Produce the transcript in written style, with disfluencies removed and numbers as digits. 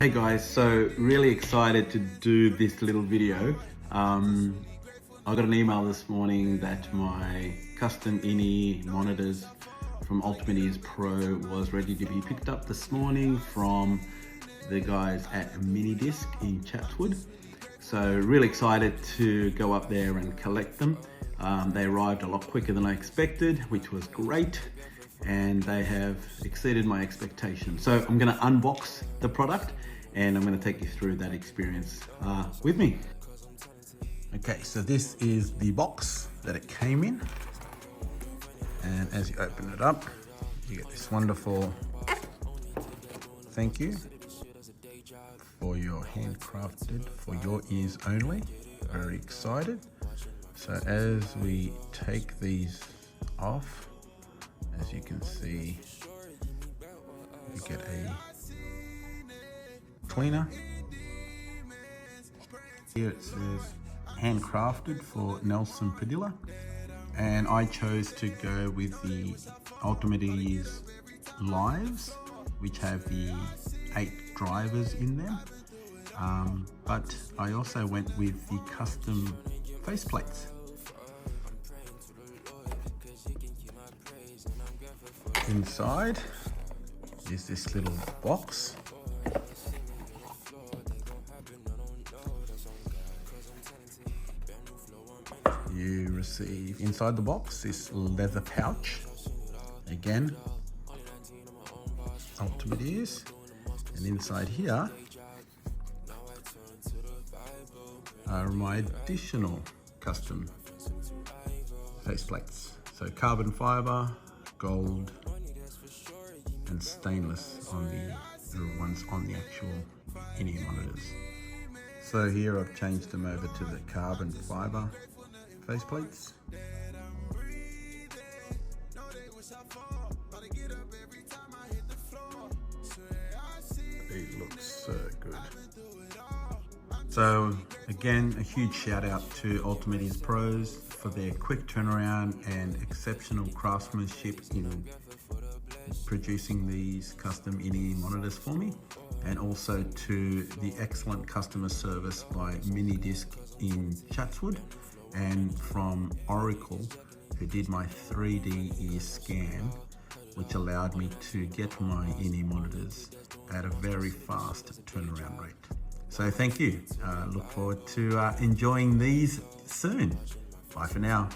Hey guys, so really excited to do this little video. I got an email this morning that my custom INI monitors from Ultimate Ears Pro was ready to be picked up this morning from the guys at Minidisc in Chatswood. So really excited to go up there and collect them. They arrived a lot quicker than I expected, which was great, and they have exceeded my expectations. So I'm going to unbox the product and I'm going to take you through that experience with me. Okay, so this is the box that it came in, and as you open it up, you get this wonderful thank you for your handcrafted, for your ears only. Very excited. So as we take these off, as you can see, you get a cleaner. Here it says handcrafted for Nelson Padilla, and I chose to go with the Ultimate Ears Lives, which have the 8 drivers in them, but I also went with the custom faceplates. Inside is this little box. You receive inside the box this leather pouch, again Ultimate Ears, and inside here are my additional custom faceplates. So carbon fiber, gold and stainless on the ones on the actual INI monitors. So here I've changed them over to the carbon fiber faceplates. They look so good. So again, a huge shout out to Ultimate Ears Pros for their quick turnaround and exceptional craftsmanship in producing these custom INI monitors for me, and also to the excellent customer service by Minidisc in Chatswood, and from Oracle, who did my 3D ear scan, which allowed me to get my INI monitors at a very fast turnaround rate. So thank you. Look forward to enjoying these soon. Bye for now.